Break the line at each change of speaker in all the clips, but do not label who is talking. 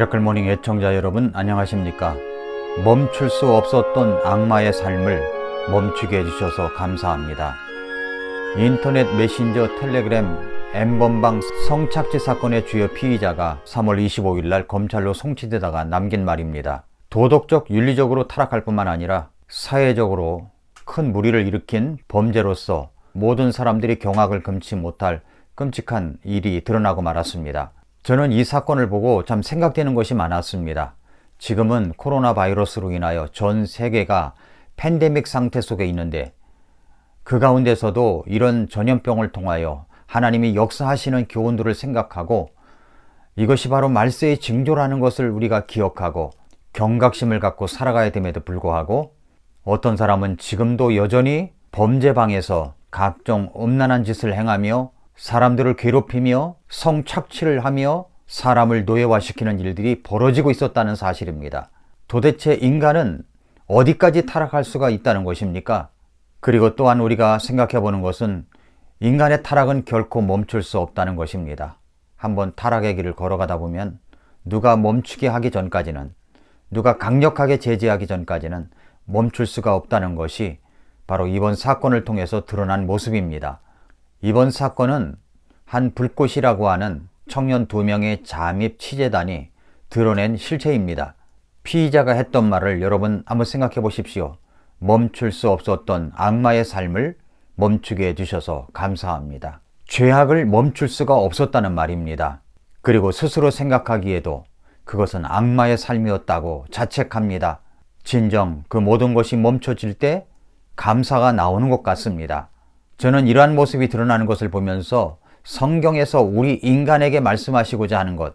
미라클 모닝 애청자 여러분 안녕하십니까? 멈출 수 없었던 악마의 삶을 멈추게 해주셔서 감사합니다. 인터넷 메신저 텔레그램 N번방 성착취 사건의 주요 피의자가 3월 25일 날 검찰로 송치되다가 남긴 말입니다. 도덕적 윤리적으로 타락할 뿐만 아니라 사회적으로 큰 무리를 일으킨 범죄로서 모든 사람들이 경악을 금치 못할 끔찍한 일이 드러나고 말았습니다. 저는 이 사건을 보고 참 생각되는 것이 많았습니다. 지금은 코로나 바이러스로 인하여 전 세계가 팬데믹 상태 속에 있는데 그 가운데서도 이런 전염병을 통하여 하나님이 역사하시는 교훈들을 생각하고 이것이 바로 말세의 징조라는 것을 우리가 기억하고 경각심을 갖고 살아가야 됨에도 불구하고 어떤 사람은 지금도 여전히 범죄방에서 각종 음란한 짓을 행하며 사람들을 괴롭히며 성착취를 하며 사람을 노예화시키는 일들이 벌어지고 있었다는 사실입니다. 도대체 인간은 어디까지 타락할 수가 있다는 것입니까? 그리고 또한 우리가 생각해 보는 것은 인간의 타락은 결코 멈출 수 없다는 것입니다. 한번 타락의 길을 걸어가다 보면 누가 멈추게 하기 전까지는, 누가 강력하게 제재하기 전까지는 멈출 수가 없다는 것이 바로 이번 사건을 통해서 드러난 모습입니다. 이번 사건은 한 불꽃이라고 하는 청년 2명의 잠입 취재단이 드러낸 실체입니다. 피의자가 했던 말을 여러분 한번 생각해 보십시오. 멈출 수 없었던 악마의 삶을 멈추게 해주셔서 감사합니다. 죄악을 멈출 수가 없었다는 말입니다. 그리고 스스로 생각하기에도 그것은 악마의 삶이었다고 자책합니다. 진정 그 모든 것이 멈춰질 때 감사가 나오는 것 같습니다. 저는 이러한 모습이 드러나는 것을 보면서 성경에서 우리 인간에게 말씀하시고자 하는 것,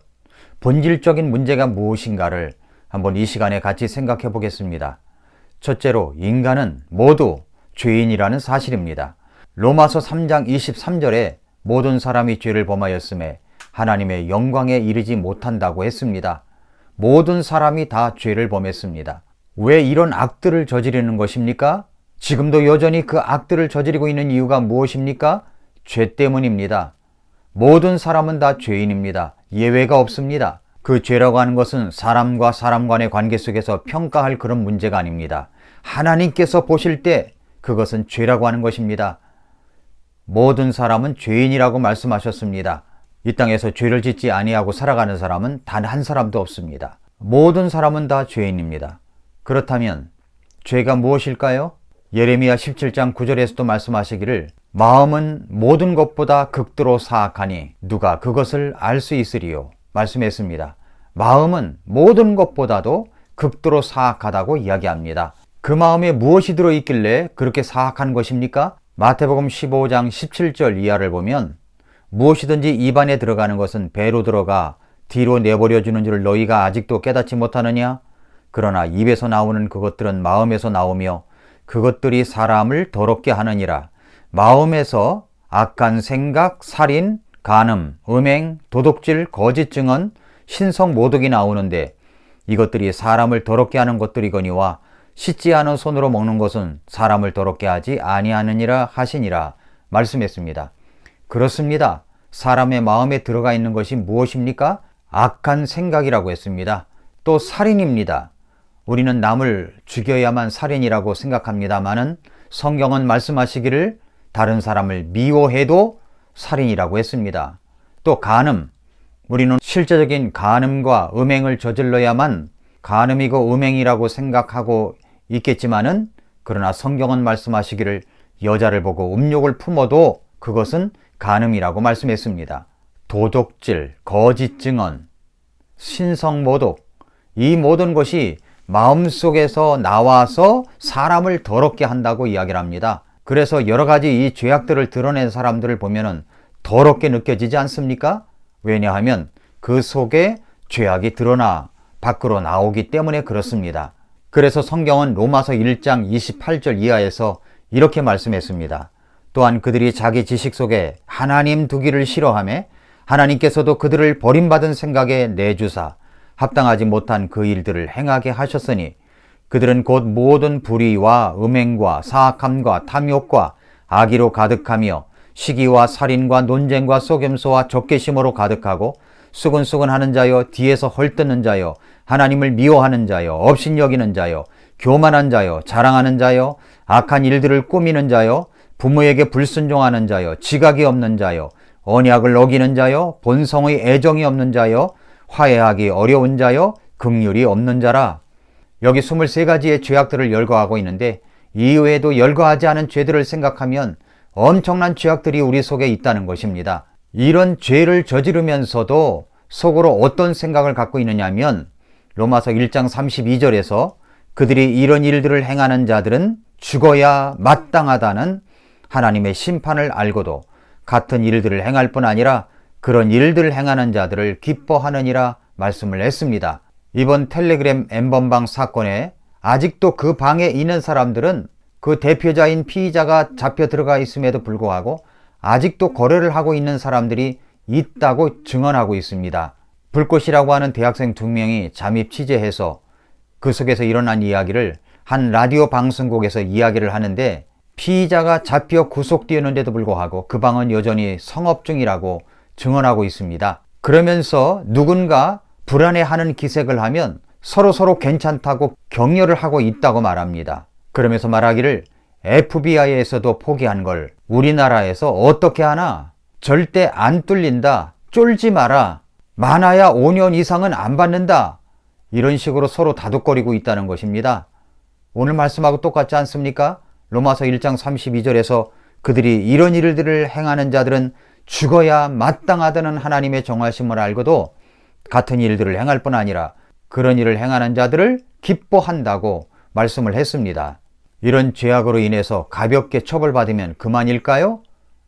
본질적인 문제가 무엇인가를 한번 이 시간에 같이 생각해 보겠습니다. 첫째로 인간은 모두 죄인이라는 사실입니다. 로마서 3장 23절에 모든 사람이 죄를 범하였음에 하나님의 영광에 이르지 못한다고 했습니다. 모든 사람이 다 죄를 범했습니다. 왜 이런 악들을 저지르는 것입니까? 지금도 여전히 그 악들을 저지르고 있는 이유가 무엇입니까? 죄 때문입니다. 모든 사람은 다 죄인입니다. 예외가 없습니다. 그 죄라고 하는 것은 사람과 사람 간의 관계 속에서 평가할 그런 문제가 아닙니다. 하나님께서 보실 때 그것은 죄라고 하는 것입니다. 모든 사람은 죄인이라고 말씀하셨습니다. 이 땅에서 죄를 짓지 아니하고 살아가는 사람은 단 한 사람도 없습니다. 모든 사람은 다 죄인입니다. 그렇다면 죄가 무엇일까요? 예레미야 17장 9절에서도 말씀하시기를 마음은 모든 것보다 극도로 사악하니 누가 그것을 알 수 있으리요 말씀했습니다. 마음은 모든 것보다도 극도로 사악하다고 이야기합니다. 그 마음에 무엇이 들어있길래 그렇게 사악한 것입니까? 마태복음 15장 17절 이하를 보면 무엇이든지 입안에 들어가는 것은 배로 들어가 뒤로 내버려 주는 줄 너희가 아직도 깨닫지 못하느냐? 그러나 입에서 나오는 그것들은 마음에서 나오며 그것들이 사람을 더럽게 하느니라. 마음에서 악한 생각, 살인, 간음, 음행, 도둑질, 거짓 증언, 신성 모독이 나오는데 이것들이 사람을 더럽게 하는 것들이거니와 씻지 않은 손으로 먹는 것은 사람을 더럽게 하지 아니하느니라 하시니라 말씀했습니다. 그렇습니다. 사람의 마음에 들어가 있는 것이 무엇입니까? 악한 생각이라고 했습니다. 또 살인입니다. 우리는 남을 죽여야만 살인이라고 생각합니다마는 성경은 말씀하시기를 다른 사람을 미워해도 살인이라고 했습니다. 또 간음, 우리는 실제적인 간음과 음행을 저질러야만 간음이고 음행이라고 생각하고 있겠지만은 그러나 성경은 말씀하시기를 여자를 보고 음욕을 품어도 그것은 간음이라고 말씀했습니다. 도둑질, 거짓 증언, 신성모독, 이 모든 것이 마음속에서 나와서 사람을 더럽게 한다고 이야기를 합니다. 그래서 여러 가지 이 죄악들을 드러낸 사람들을 보면은 더럽게 느껴지지 않습니까? 왜냐하면 그 속에 죄악이 드러나 밖으로 나오기 때문에 그렇습니다. 그래서 성경은 로마서 1장 28절 이하에서 이렇게 말씀했습니다. 또한 그들이 자기 지식 속에 하나님 두기를 싫어하며 하나님께서도 그들을 버림받은 생각에 내주사 합당하지 못한 그 일들을 행하게 하셨으니 그들은 곧 모든 불의와 음행과 사악함과 탐욕과 악의로 가득하며 시기와 살인과 논쟁과 속임수와 적개심으로 가득하고 수근수근하는 자여, 뒤에서 헐뜯는 자여, 하나님을 미워하는 자여, 업신여기는 자여, 교만한 자여, 자랑하는 자여, 악한 일들을 꾸미는 자여, 부모에게 불순종하는 자여, 지각이 없는 자여, 언약을 어기는 자여, 본성의 애정이 없는 자여, 화해하기 어려운 자여, 긍휼이 없는 자라. 여기 23가지의 죄악들을 열거하고 있는데 이외에도 열거하지 않은 죄들을 생각하면 엄청난 죄악들이 우리 속에 있다는 것입니다. 이런 죄를 저지르면서도 속으로 어떤 생각을 갖고 있느냐 하면 로마서 1장 32절에서 그들이 이런 일들을 행하는 자들은 죽어야 마땅하다는 하나님의 심판을 알고도 같은 일들을 행할 뿐 아니라 그런 일들을 행하는 자들을 기뻐하느니라 말씀을 했습니다. 이번 텔레그램 N번방 사건에 아직도 그 방에 있는 사람들은 그 대표자인 피의자가 잡혀 들어가 있음에도 불구하고 아직도 거래를 하고 있는 사람들이 있다고 증언하고 있습니다. 불꽃이라고 하는 대학생 2명이 잠입 취재해서 그 속에서 일어난 이야기를 한 라디오 방송국에서 이야기를 하는데 피의자가 잡혀 구속되었는데도 불구하고 그 방은 여전히 성업 중이라고 증언하고 있습니다. 그러면서 누군가 불안해하는 기색을 하면 서로 괜찮다고 격려를 하고 있다고 말합니다. 그러면서 말하기를 FBI에서도 포기한 걸 우리나라에서 어떻게 하나? 절대 안 뚫린다. 쫄지 마라. 많아야 5년 이상은 안 받는다. 이런 식으로 서로 다독거리고 있다는 것입니다. 오늘 말씀하고 똑같지 않습니까? 로마서 1장 32절에서 그들이 이런 일들을 행하는 자들은 죽어야 마땅하다는 하나님의 정하심을 알고도 같은 일들을 행할 뿐 아니라 그런 일을 행하는 자들을 기뻐한다고 말씀을 했습니다. 이런 죄악으로 인해서 가볍게 처벌받으면 그만일까요?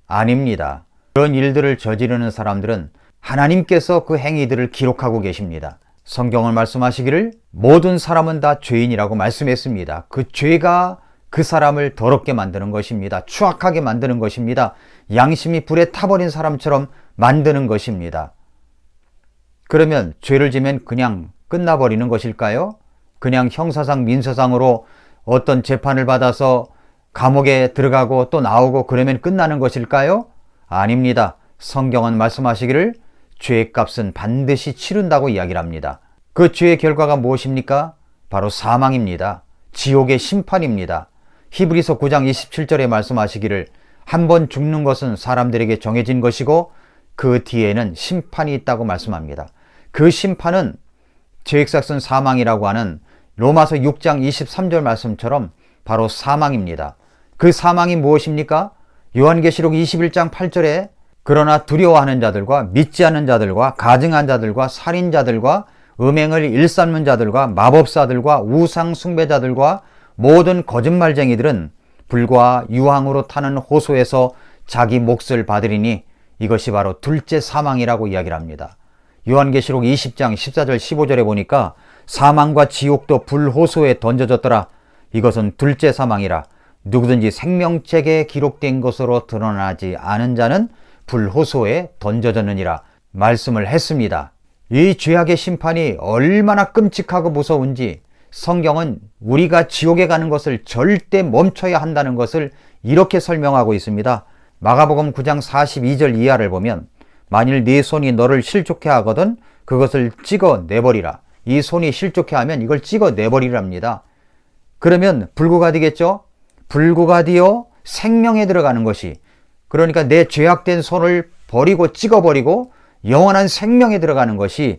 아닙니다. 그런 일들을 저지르는 사람들은 하나님께서 그 행위들을 기록하고 계십니다. 성경을 말씀하시기를 모든 사람은 다 죄인이라고 말씀했습니다. 그 죄가 그 사람을 더럽게 만드는 것입니다. 추악하게 만드는 것입니다. 양심이 불에 타버린 사람처럼 만드는 것입니다. 그러면 죄를 지면 그냥 끝나버리는 것일까요? 그냥 형사상 민사상으로 어떤 재판을 받아서 감옥에 들어가고 또 나오고 그러면 끝나는 것일까요? 아닙니다. 성경은 말씀하시기를 죄의 값은 반드시 치른다고 이야기를 합니다. 그 죄의 결과가 무엇입니까? 바로 사망입니다. 지옥의 심판입니다. 히브리서 9장 27절에 말씀하시기를 한 번 죽는 것은 사람들에게 정해진 것이고 그 뒤에는 심판이 있다고 말씀합니다. 그 심판은 죄액삭은 사망이라고 하는 로마서 6장 23절 말씀처럼 바로 사망입니다. 그 사망이 무엇입니까? 요한계시록 21장 8절에 그러나 두려워하는 자들과 믿지 않는 자들과 가증한 자들과 살인자들과 음행을 일삼는 자들과 마법사들과 우상 숭배자들과 모든 거짓말쟁이들은 불과 유황으로 타는 호소에서 자기 몫을 받으리니 이것이 바로 둘째 사망이라고 이야기를 합니다. 요한계시록 20장 14절 15절에 보니까 사망과 지옥도 불호소에 던져졌더라. 이것은 둘째 사망이라. 누구든지 생명책에 기록된 것으로 드러나지 않은 자는 불호소에 던져졌느니라 말씀을 했습니다. 이 죄악의 심판이 얼마나 끔찍하고 무서운지 성경은 우리가 지옥에 가는 것을 절대 멈춰야 한다는 것을 이렇게 설명하고 있습니다. 마가복음 9장 42절 이하를 보면 만일 네 손이 너를 실족해 하거든 그것을 찍어 내버리라. 이 손이 실족해 하면 이걸 찍어 내버리랍니다. 그러면 불구가 되겠죠? 불구가 되어 생명에 들어가는 것이, 그러니까 내 죄악된 손을 버리고 찍어버리고 영원한 생명에 들어가는 것이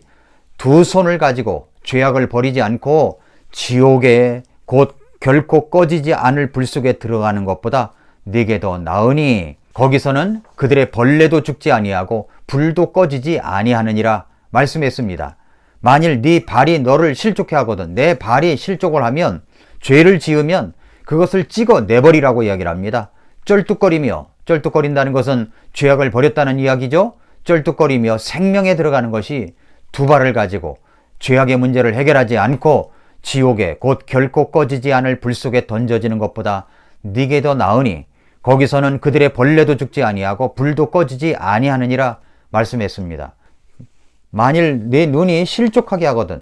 두 손을 가지고 죄악을 버리지 않고 지옥에 곧 결코 꺼지지 않을 불 속에 들어가는 것보다 네게 더 나으니 거기서는 그들의 벌레도 죽지 아니하고 불도 꺼지지 아니하느니라 말씀했습니다. 만일 네 발이 너를 실족해 하거든 내 발이 실족을 하면 죄를 지으면 그것을 찍어 내버리라고 이야기를 합니다. 쩔뚝거린다는 것은 죄악을 버렸다는 이야기죠. 쩔뚝거리며 생명에 들어가는 것이 두 발을 가지고 죄악의 문제를 해결하지 않고 지옥에 곧 결코 꺼지지 않을 불 속에 던져지는 것보다 네게 더 나으니 거기서는 그들의 벌레도 죽지 아니하고 불도 꺼지지 아니하느니라 말씀했습니다. 만일 내 눈이 실족하게 하거든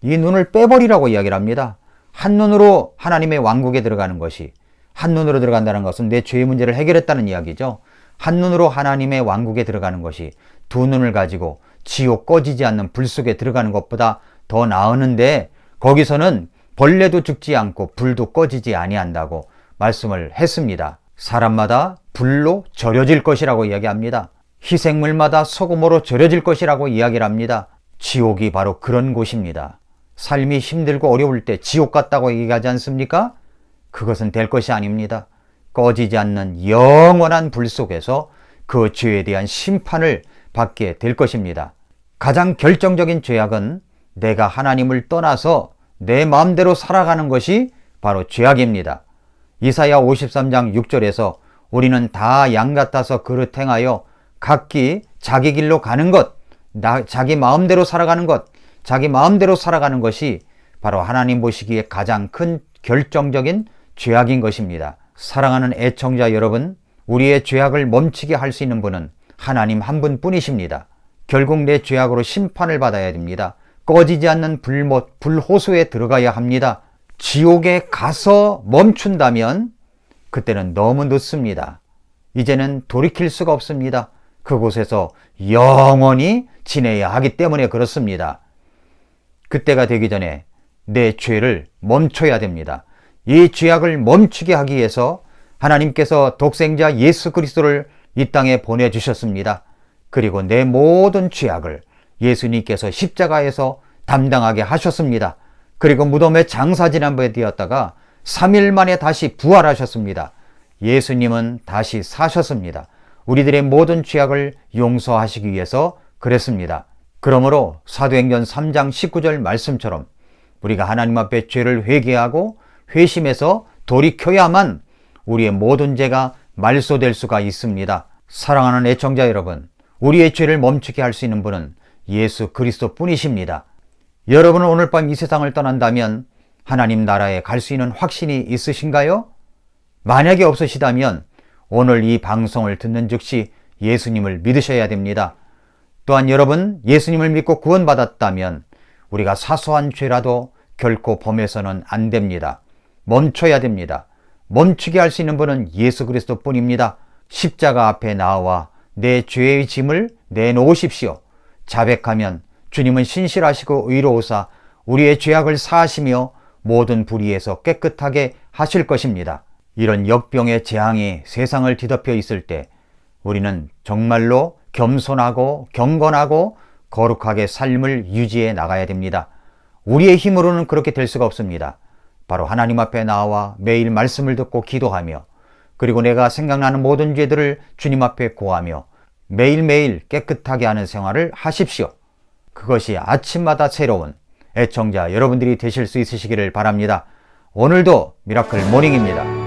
이 눈을 빼버리라고 이야기를 합니다. 한눈으로 하나님의 왕국에 들어가는 것이, 한눈으로 들어간다는 것은 내 죄의 문제를 해결했다는 이야기죠. 한눈으로 하나님의 왕국에 들어가는 것이 두 눈을 가지고 지옥 꺼지지 않는 불 속에 들어가는 것보다 더 나으는데 거기서는 벌레도 죽지 않고 불도 꺼지지 아니한다고 말씀을 했습니다. 사람마다 불로 절여질 것이라고 이야기합니다. 희생물마다 소금으로 절여질 것이라고 이야기를 합니다. 지옥이 바로 그런 곳입니다. 삶이 힘들고 어려울 때 지옥 같다고 얘기하지 않습니까? 그것은 될 것이 아닙니다. 꺼지지 않는 영원한 불 속에서 그 죄에 대한 심판을 받게 될 것입니다. 가장 결정적인 죄악은 내가 하나님을 떠나서 내 마음대로 살아가는 것이 바로 죄악입니다. 이사야 53장 6절에서 우리는 다 양 같아서 그릇 행하여 각기 자기 길로 가는 것, 자기 마음대로 살아가는 것, 자기 마음대로 살아가는 것이 바로 하나님 보시기에 가장 큰 결정적인 죄악인 것입니다. 사랑하는 애청자 여러분, 우리의 죄악을 멈추게 할 수 있는 분은 하나님 한 분뿐이십니다. 결국 내 죄악으로 심판을 받아야 됩니다. 꺼지지 않는 불호수에 들어가야 합니다. 지옥에 가서 멈춘다면 그때는 너무 늦습니다. 이제는 돌이킬 수가 없습니다. 그곳에서 영원히 지내야 하기 때문에 그렇습니다. 그때가 되기 전에 내 죄를 멈춰야 됩니다. 이 죄악을 멈추게 하기 위해서 하나님께서 독생자 예수 그리스도를 이 땅에 보내주셨습니다. 그리고 내 모든 죄악을 예수님께서 십자가에서 담당하게 하셨습니다. 그리고 무덤에 장사지난번에 되었다가 3일 만에 다시 부활하셨습니다. 예수님은 다시 사셨습니다. 우리들의 모든 죄악을 용서하시기 위해서 그랬습니다. 그러므로 사도행전 3장 19절 말씀처럼 우리가 하나님 앞에 죄를 회개하고 회심해서 돌이켜야만 우리의 모든 죄가 말소될 수가 있습니다. 사랑하는 애청자 여러분, 우리의 죄를 멈추게 할 수 있는 분은 예수 그리스도 뿐이십니다. 여러분은 오늘 밤 이 세상을 떠난다면 하나님 나라에 갈 수 있는 확신이 있으신가요? 만약에 없으시다면 오늘 이 방송을 듣는 즉시 예수님을 믿으셔야 됩니다. 또한 여러분 예수님을 믿고 구원받았다면 우리가 사소한 죄라도 결코 범해서는 안 됩니다. 멈춰야 됩니다. 멈추게 할 수 있는 분은 예수 그리스도 뿐입니다. 십자가 앞에 나와 내 죄의 짐을 내놓으십시오. 자백하면 주님은 신실하시고 의로우사 우리의 죄악을 사하시며 모든 불의에서 깨끗하게 하실 것입니다. 이런 역병의 재앙이 세상을 뒤덮여 있을 때 우리는 정말로 겸손하고 경건하고 거룩하게 삶을 유지해 나가야 됩니다. 우리의 힘으로는 그렇게 될 수가 없습니다. 바로 하나님 앞에 나와 매일 말씀을 듣고 기도하며 그리고 내가 생각나는 모든 죄들을 주님 앞에 고하며 매일매일 깨끗하게 하는 생활을 하십시오. 그것이 아침마다 새로운 애청자 여러분들이 되실 수 있으시기를 바랍니다. 오늘도 미라클 모닝입니다.